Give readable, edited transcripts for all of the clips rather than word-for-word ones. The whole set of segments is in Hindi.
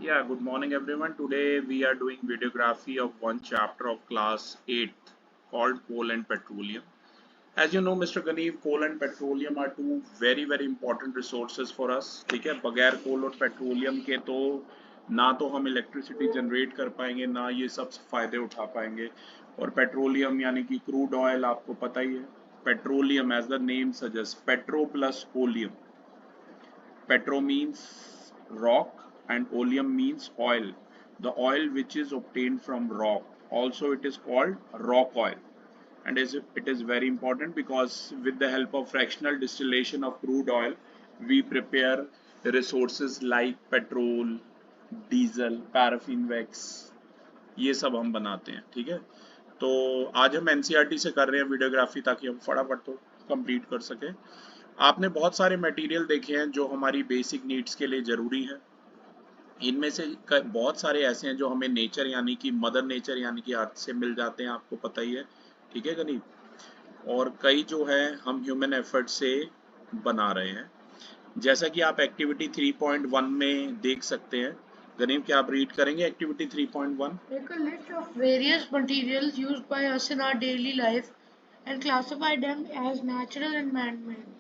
Yeah, good morning everyone. Today we are doing videography of one chapter of class 8 called coal and petroleum. As you know, Mr. Ganeev, coal and petroleum are two very important resources for us. ठीक है, बगैर कोल और पेट्रोलियम के तो ना तो हम इलेक्ट्रिसिटी जनरेट कर पाएंगे ना ये सब फायदे उठा पाएंगे। और पेट्रोलियम यानी कि क्रूड ऑयल आपको पता ही है। Petroleum as the name suggest, petro plus oleum. Petro means rock and oleum means oil. The oil which is obtained from rock. Also it is called rock oil. And it is very important because with the help of fractional distillation of crude oil, we prepare resources like petrol, diesel, paraffin wax, ये सब हम बनाते हैं। ठीक है, तो आज हम एनसीईआरटी से कर रहे हैं वीडियोग्राफी ताकि हम फटाफट तो कंप्लीट कर सके। आपने बहुत सारे मटेरियल देखे हैं जो हमारी बेसिक नीड्स के लिए ज़रूरी है। इनमें से बहुत सारे ऐसे हैं जो हमें नेचर यानी कि मदर नेचर यानी कि अर्थ से मिल जाते हैं, आपको पता ही है। ठीक है गनीब, और कई जो है हम ह्यूमन एफर्ट से बना रहे हैं, जैसा कि आप एक्टिविटी 3.1 में देख सकते हैं। गनीब, क्या आप रीड करेंगे activity 3.1? Make a list of various materials used by us in our daily life and classify them as natural and man-made.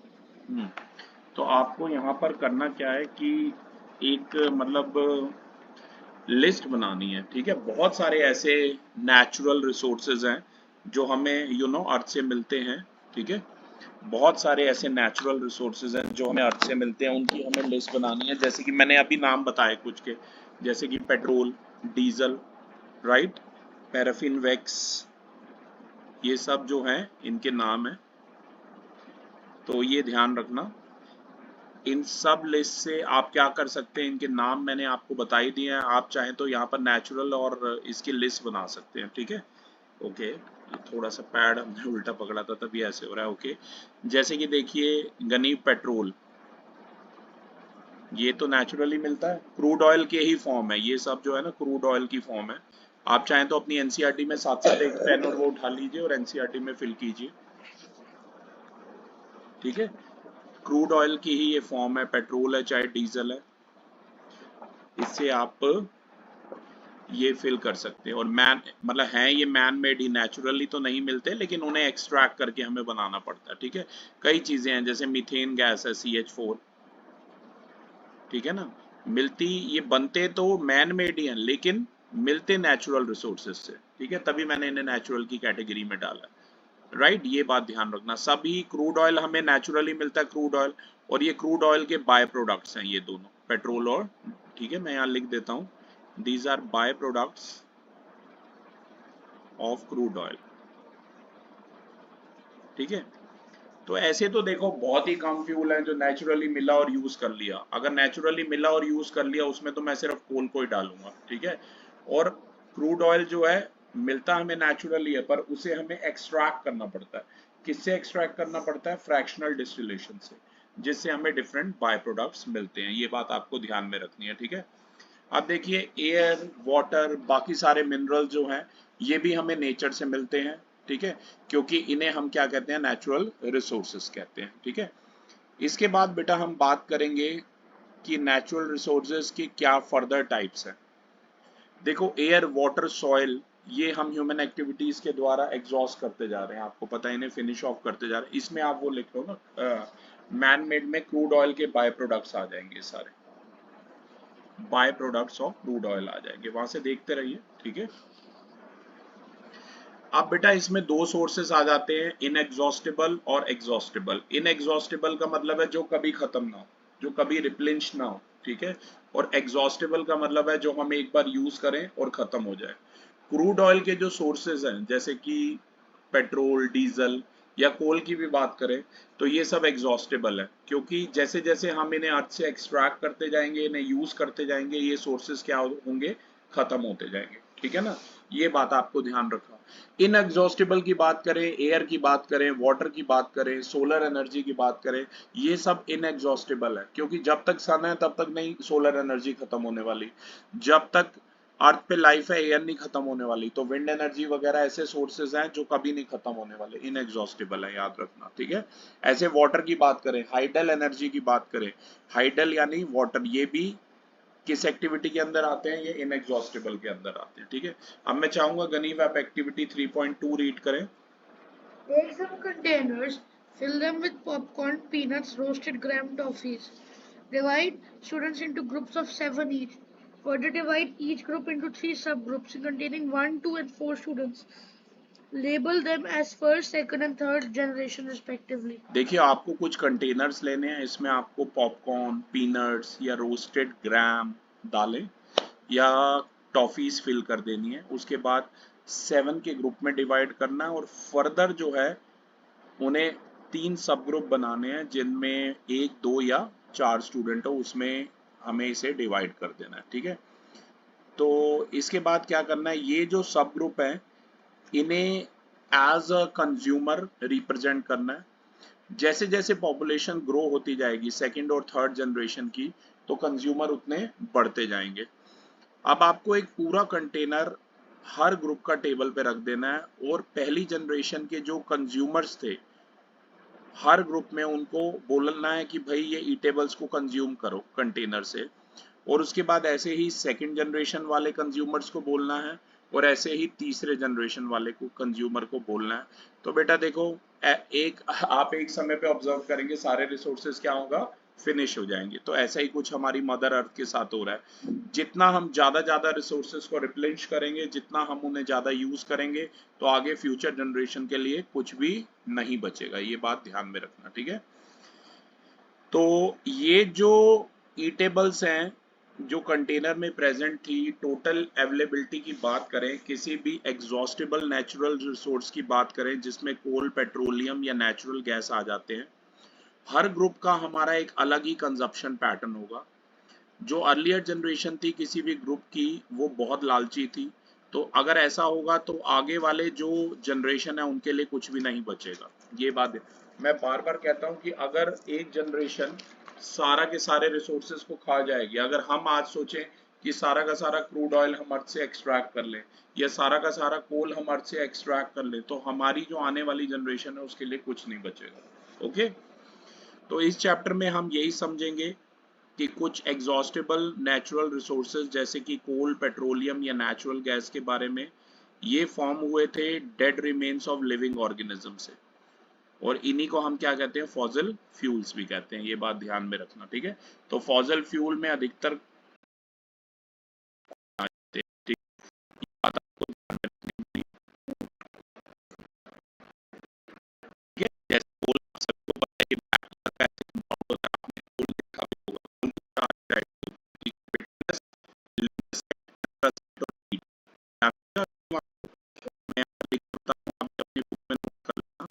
तो आपको यहाँ पर करना क्या है कि एक मतलब लिस्ट बनानी है। ठीक है, बहुत सारे ऐसे नेचुरल रिसोर्सेज हैं जो हमें अर्थ से मिलते हैं। ठीक है, बहुत सारे ऐसे नेचुरल रिसोर्सेज हैं जो हमें अर्थ से मिलते हैं, उनकी हमें लिस्ट बनानी है। जैसे कि मैंने अभी नाम बताए कुछ के, जैसे कि petrol, diesel, right, paraffin wax, ये सब जो हैं इनके नाम हैं, तो ये ध्यान रखना। इन सब लिस्ट से आप क्या कर सकते हैं, इनके नाम मैंने आपको बता ही दिए हैं। आप चाहें तो यहाँ पर नेचुरल और इसकी लिस्ट बना सकते हैं। ठीक है, ओके। ये थोड़ा सा पैड हमने उल्टा पकड़ा था तभी ऐसे हो रहा है। ओके, जैसे कि देखिए गनीव, पेट्रोल ये तो नेचुरली मिलता है, क्रूड ऑयल के ही फॉर्म है। ये सब जो है ना क्रूड ऑयल की फॉर्म है। आप चाहें तो अपनी एनसीईआरटी में साथ साथ एक पेन और वो उठा लीजिए और एनसीईआरटी में फिल कीजिए। ठीक है, क्रूड ऑयल की ही ये फॉर्म है, पेट्रोल है चाहे डीजल है, इससे आप ये फिल कर सकते हैं। और मैन मतलब हैं ये मैन मेड ही, नेचुरली तो नहीं मिलते, लेकिन उन्हें एक्सट्रैक्ट करके हमें बनाना पड़ता है। ठीक है, कई चीज़ें हैं जैसे मीथेन गैस है, CH4। ठीक है ना, मिलती ये बनते तो मैन मेड ही हैं लेकिन मिलते नेचुरल रिसोर्सेज से। ठीक है, तभी मैंने इन्हें नेचुरल की कैटेगरी में डाला। राइट, ये बात ध्यान रखना। सभी क्रूड ऑयल हमें नेचुरली मिलता है, क्रूड ऑयल, और ये क्रूड ऑयल के बाय प्रोडक्ट्स हैं ये दोनों, पेट्रोल और, ठीक है मैं यहाँ लिख देता हूँ, these are by products of crude oil. ठीक है, तो ऐसे तो देखो बहुत ही कम फ्यूल है जो नेचुरली मिला और यूज कर लिया। अगर नेचुरली मिला और यूज कर लिया उसमें तो मैं सिर्फ कोल को ही डालूंगा। ठीक है, और क्रूड ऑयल जो है मिलता हमें नेचुरली है, पर उसे हमें एक्सट्रैक्ट करना पड़ता है। किससे एक्सट्रैक्ट करना पड़ता है? फ्रैक्शनल डिस्टिलेशन से, जिससे हमें डिफरेंट बाय प्रोडक्ट्स मिलते हैं। ये बात आपको ध्यान में रखनी है। ठीक है, अब देखिए एयर, वाटर, बाकी सारे मिनरल जो हैं ये भी हमें नेचर से मिलते हैं। ठीक है, क्योंकि इन्हें हम क्या कहते हैं? नेचुरल रिसोर्सेस कहते हैं। ठीक है, इसके बाद बेटा हम बात करेंगे कि नेचुरल रिसोर्सेज की क्या फर्दर टाइप्स हैं। देखो एयर, वाटर, सॉइल, ये हम ह्यूमन एक्टिविटीज के द्वारा एग्जॉस्ट करते जा रहे हैं, आपको पता है, इन्हें फिनिश ऑफ करते जा रहे हैं। इसमें आप वो लिख लो ना, मैन मेड में क्रूड ऑयल के बाय प्रोडक्ट्स आ जाएंगे, सारे by products of crude oil आ जाएंगे, वहां से देखते रहिए। ठीक है, अब बेटा इसमें दो सोर्सेस आ जाते हैं, इनएग्जॉस्टेबल और एग्जॉस्टेबल। इनएग्जॉस्टेबल का मतलब है जो कभी खत्म ना हो, जो कभी रिप्लेनिश ना हो। ठीक है, और एग्जॉस्टेबल का मतलब है जो हम एक बार यूज करें और खत्म हो जाए। क्रूड ऑयल के जो सोर्सेज हैं जैसे कि पेट्रोल, डीजल या कोल की भी बात करें तो ये सब एग्जॉस्टेबल है, क्योंकि जैसे जैसे हम इन्हें अर्थ से एक्सट्रैक्ट करते जाएंगे, इन्हें यूज करते जाएंगे, ये सोर्सेज क्या होंगे? खत्म होते जाएंगे। ठीक है ना, ये बात आपको ध्यान रखना। इनएग्जॉस्टेबल की बात करें, एयर की बात करें, वाटर की बात करें, सोलर एनर्जी की बात करें, ये सब इनएग्जॉस्टेबल है, क्योंकि जब तक सन है तब तक नहीं सोलर एनर्जी खत्म होने वाली। जब तक अर्थ पे लाइफ है एयर नहीं खत्म होने वाली। तो विंड एनर्जी वगैरह ऐसे सोर्सेज हैं जो कभी नहीं खत्म होने वाले, इनएग्जॉस्टेबल है, याद रखना। ठीक है, ऐसे वाटर की बात करें, हाइडल एनर्जी की बात करें, हाइडल यानी वाटर, ये भी किस एक्टिविटी के अंदर आते हैं? ये इनएग्जॉस्टिबल के अंदर आते हैं। ठीक है, अब मैं चाहूंगा गनीव आप एक्टिविटी 3.2 रीड करें। Take some containers, fill them with popcorn, peanuts, roasted graham toffees. Divide students into groups of 7 each. Further divide each group into 3 subgroups containing 1, 2 and 4 students. Label them as first, second and third generation respectively. देखिए आपको कुछ कंटेनर्स लेने हैं, इसमें आपको पॉपकॉर्न, पीनट्स या रोस्टेड ग्राम दालें या टॉफीज फिल कर देनी है। उसके बाद 7 के ग्रुप में डिवाइड करना है और फर्दर जो है उन्हें 3 सब ग्रुप बनाने हैं जिनमें 1, 2 या 4 स्टूडेंट हो, उसमें हमें इसे डिवाइड कर देना है। ठीक है, तो इसके बाद क्या करना है, ये जो सब ग्रुप है इन्हें एज अ कंज्यूमर रिप्रेजेंट करना है। जैसे जैसे पॉपुलेशन ग्रो होती जाएगी सेकंड और थर्ड जनरेशन की, तो कंज्यूमर उतने बढ़ते जाएंगे। अब आपको एक पूरा कंटेनर हर ग्रुप का टेबल पे रख देना है और पहली जनरेशन के जो कंज्यूमर्स थे हर ग्रुप में उनको बोलना है कि भाई ये ईटेबल्स को कंज्यूम करो कंटेनर से, और उसके बाद ऐसे ही सेकंड जनरेशन वाले कंज्यूमर्स को बोलना है और ऐसे ही तीसरे जनरेशन वाले को कंज्यूमर को बोलना है। तो बेटा देखो एक आप एक समय पे ऑब्जर्व करेंगे सारे रिसोर्सेज क्या होगा, फिनिश हो जाएंगे। तो ऐसा ही कुछ हमारी मदर अर्थ के साथ हो रहा है, जितना हम ज्यादा रिसोर्सेज को रिप्लेनिश करेंगे, जितना हम उन्हें ज्यादा यूज करेंगे, तो आगे फ्यूचर जनरेशन के लिए कुछ भी नहीं बचेगा। ये बात ध्यान में रखना। ठीक है, तो ये जो ईटेबल्स हैं जो कंटेनर में प्रेजेंट थी, टोटल अवेलेबिलिटी की बात करें, किसी भी एग्जॉस्टिबल नेचुरल रिसोर्स की बात करें जिसमें कोल, पेट्रोलियम या नेचुरल गैस आ जाते हैं, हर ग्रुप का हमारा एक अलग ही कंजप्शन पैटर्न होगा। जो अर्लियर जनरेशन थी किसी भी ग्रुप की वो बहुत लालची थी, तो अगर ऐसा होगा तो आगे वाले जो जनरेशन है उनके लिए कुछ भी नहीं बचेगा। ये बात है, मैं बार बार कहता हूँ कि अगर एक जनरेशन सारा के सारे रिसोर्सेज को खा जाएगी, अगर हम आज सोचें कि सारा का सारा क्रूड ऑयल हम अर्थ से एक्सट्रैक्ट कर लें या सारा का सारा कोल हम अर्थ से एक्सट्रैक्ट कर लें, तो हमारी जो आने वाली जनरेशन है उसके लिए कुछ नहीं बचेगा। ओके, तो इस चैप्टर में हम यही समझेंगे कि कुछ एग्जॉस्टेबल नेचुरल रिसोर्सेज जैसे कि कोल, पेट्रोलियम या नेचुरल गैस के बारे में, ये फॉर्म हुए थे dead remains of living organism से, और इन्हीं को हम क्या कहते हैं, फॉसिल फ्यूल्स भी कहते हैं। ये बात ध्यान में रखना। ठीक है, तो फॉसिल फ्यूल में अधिकतर जैसे कोल सबको पता है कि ब्लैक कलर का ऐसे कंपाउंड होता है, आपने कोल देखा भी होगा, कोल का मैं लिखता हूँ, आप अपने बुक में नोट कर लेना।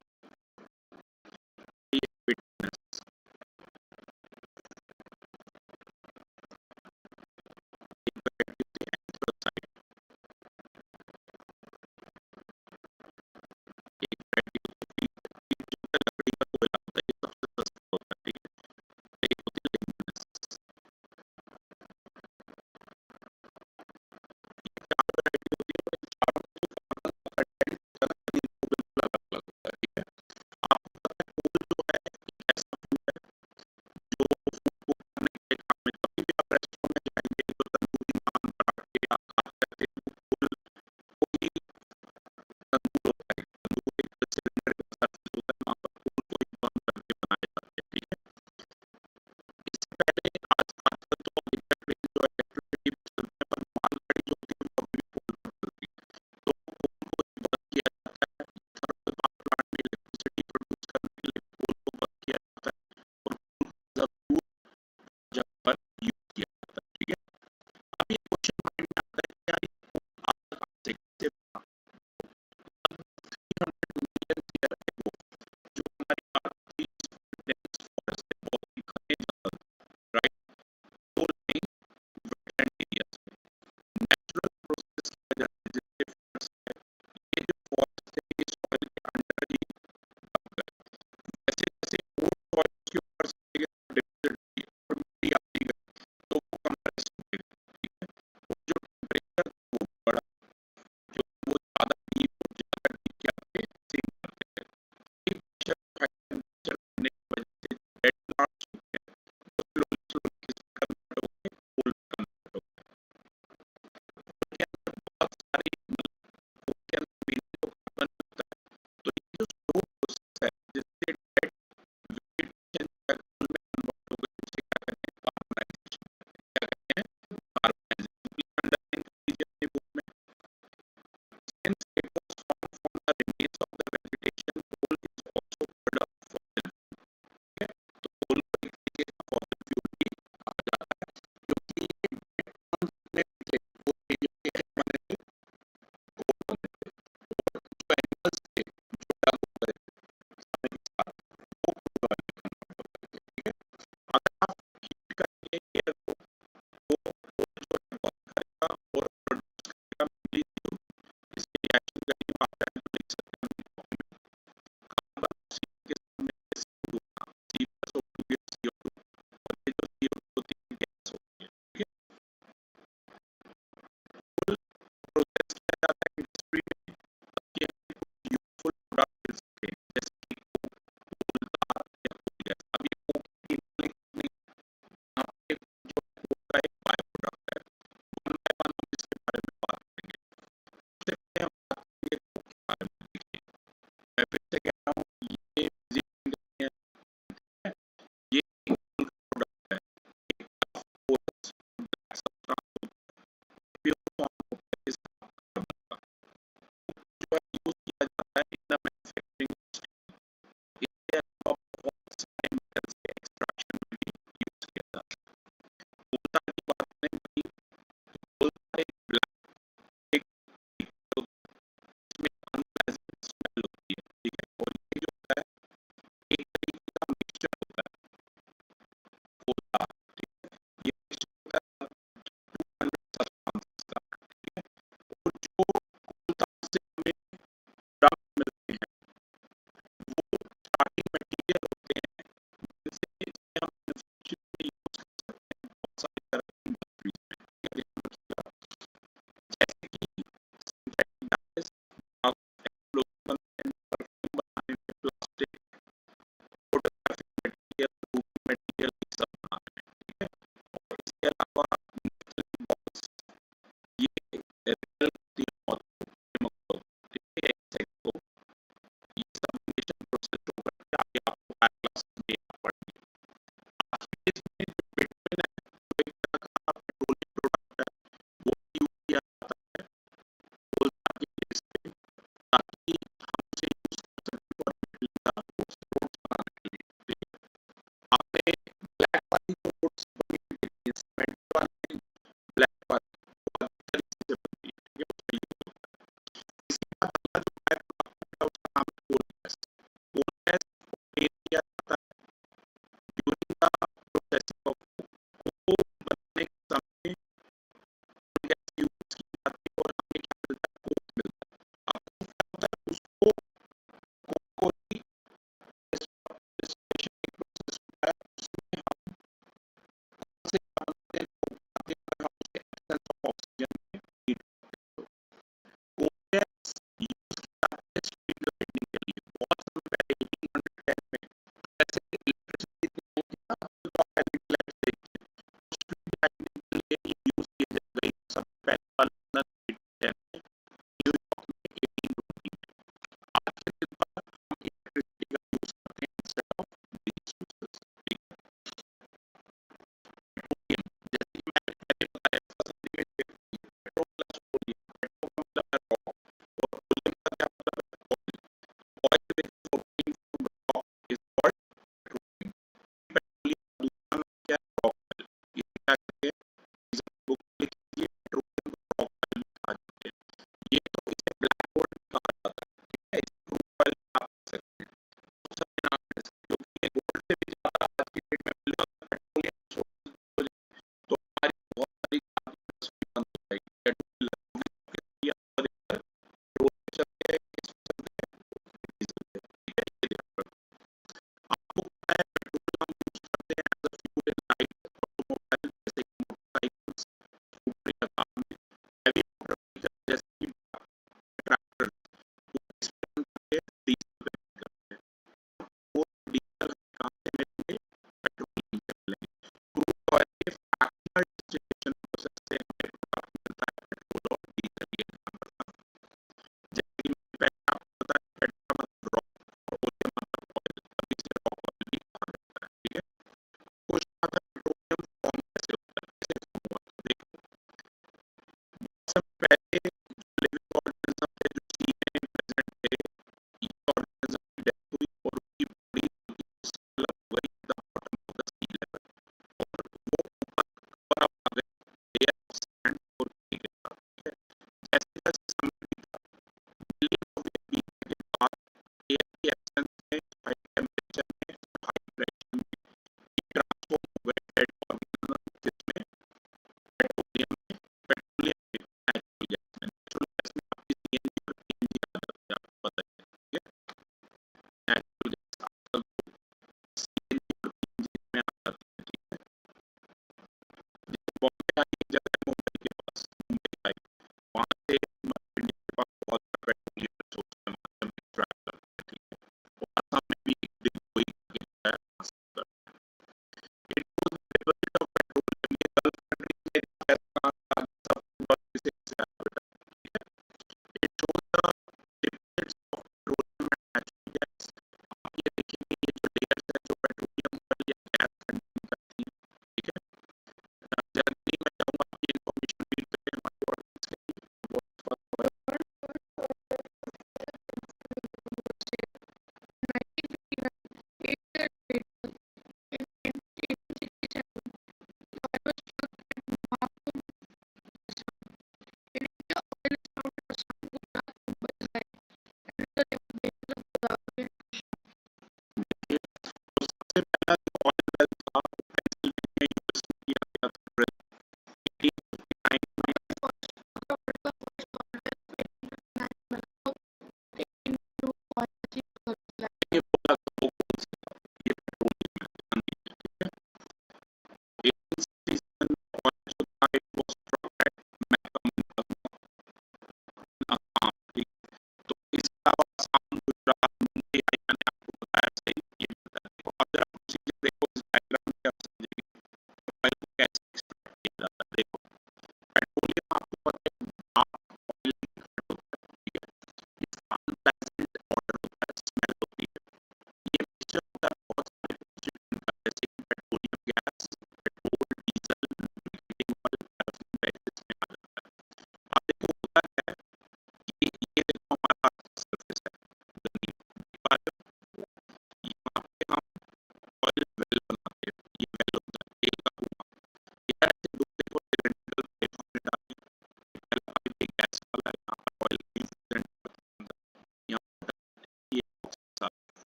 सबसे